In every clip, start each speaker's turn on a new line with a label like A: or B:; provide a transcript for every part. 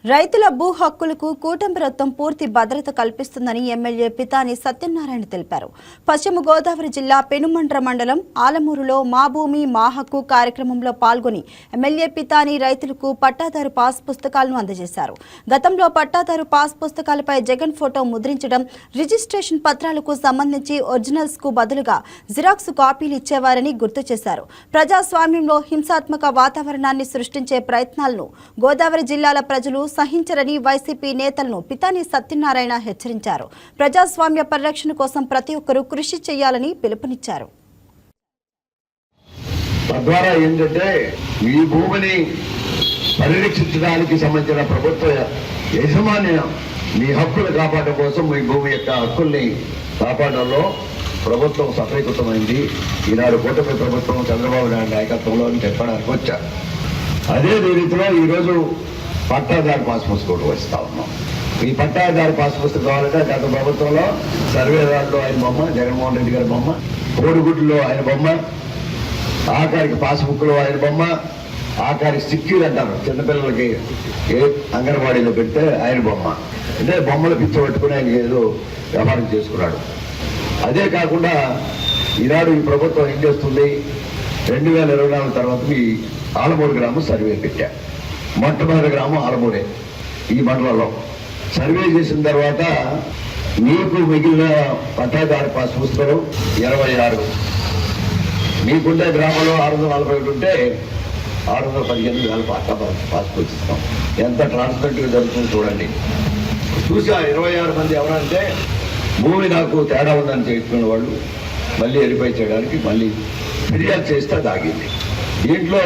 A: రైతుల భూ హక్కులకు కూటమి ప్రభుత్వం పూర్తి భద్రత కల్పిస్తుందని ఎమ్మెల్యే పితాని సత్యనారాయణ తెలిపారు. పశ్చిమ గోదావరి జిల్లా పెనుమండ్ర మండలం ఆలమూరులో మా భూమి మా హక్కు కార్యక్రమంలో పాల్గొని ఎమ్మెల్యే పితాని రైతులకు పట్టాదారు పాస్ పుస్తకాలను అందజేశారు. గతంలో పట్టాదారు పాస్ పుస్తకాలపై జగన్ ఫోటో ముద్రించడం, రిజిస్ట్రేషన్ పత్రాలకు సంబంధించి ఒరిజినల్స్ కు బదులుగా జిరాక్స్ కాపీలు ఇచ్చేవారని గుర్తు చేశారు. ప్రజాస్వామ్యంలో హింసాత్మక వాతావరణాన్ని సృష్టించే ప్రయత్నాలను గోదావరి జిల్లాల ప్రజలు సహించరని వైసీపీ నేతలను పితాని సత్యనారాయణ హెచ్చరించారు. ప్రజాస్వామ్య పరిరక్షణ కోసం ప్రతి ఒక్కరూ కృషి చేయాలని పిలుపునిచ్చారు.
B: తద్వారా ఏంటంటే ఈ భూమిని పరిరక్షించడానికి సంబంధించిన ప్రభుత్వ యాజమాన్యం మీ హక్కులు కాపాడడం కోసం మీ భూమి యొక్క హక్కుల్ని కాపాడడంలో ప్రభుత్వం సఫలీకృతమైంది. ఈనాడు కూటమి ప్రభుత్వం చంద్రబాబు నాయుడు నాయకత్వంలో చెప్పడానికి వచ్చారు. అదే రీతిలో ఈరోజు పట్టాదారు పాస్ పుస్తకం వస్తా ఉన్నాం. ఈ పట్టాదారు పాస్ పుస్తకం కావాలంటే గత ప్రభుత్వంలో సర్వేదారులో ఆయన బొమ్మ, జగన్మోహన్ రెడ్డి గారి బొమ్మ, కోడిగుడ్లో ఆయన బొమ్మ, ఆఖరికి పాస్బుక్లో ఆయన బొమ్మ, ఆఖరికి సిక్కీలు అంటారు చిన్నపిల్లలకి అంగన్వాడీలో పెడితే ఆయన బొమ్మ. అంటే బొమ్మలు పిచ్చి పట్టుకుని ఆయన ఏదో వ్యవహారం చేసుకున్నాడు. అదే కాకుండా ఈనాడు ఈ ప్రభుత్వం ఏం చేస్తుంది, 2024 తర్వాత ఈ ఆలమూరు గ్రామం సర్వే పెట్టా. మొట్టమొదటి గ్రామం ఆలమూరే. ఈ మండలంలో సర్వే చేసిన తర్వాత మీకు మిగిలిన పట్టాదారు పాస్ పుస్తకాలు 26, మీకుండే గ్రామంలో 641 ఉంటే 615,000 పట్టా పాస్ పుస్తకం. ఎంత ట్రాన్స్పరెంట్గా జరుగుతుందో చూడండి. చూసి 26 మంది ఎవరంటే భూమి నాకు తేడా ఉందని చెప్పుకున్న వాళ్ళు మళ్ళీ వెరిఫై చేయడానికి మళ్ళీ ఫిర్యాదు చేస్తే దాగింది. దీంట్లో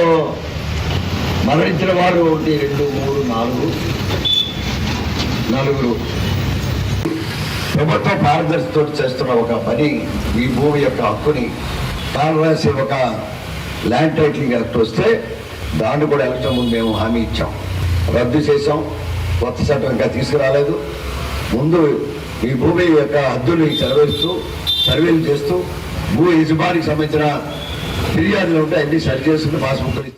B: మరణించిన వారు 1, 2, 3, 4 ప్రభుత్వ పారదర్శితో చేస్తున్న ఒక పని, ఈ భూమి యొక్క హక్కుని కాలరాసి ఒక ల్యాండ్ టైటిలింగ్ యాక్ట్ వస్తే దాన్ని కూడా ఎలక్షన్ ముందు మేము హామీ ఇచ్చాం, రద్దు చేసాం. కొత్త చట్టం ఇంకా తీసుకురాలేదు. ముందు ఈ భూమి యొక్క హద్దుల్ని సర్వేలు చేస్తూ భూ యజమానికి సంబంధించిన ఫిర్యాదులు ఉంటే అన్ని సరి చేస్తుంది పాస్బుక్లు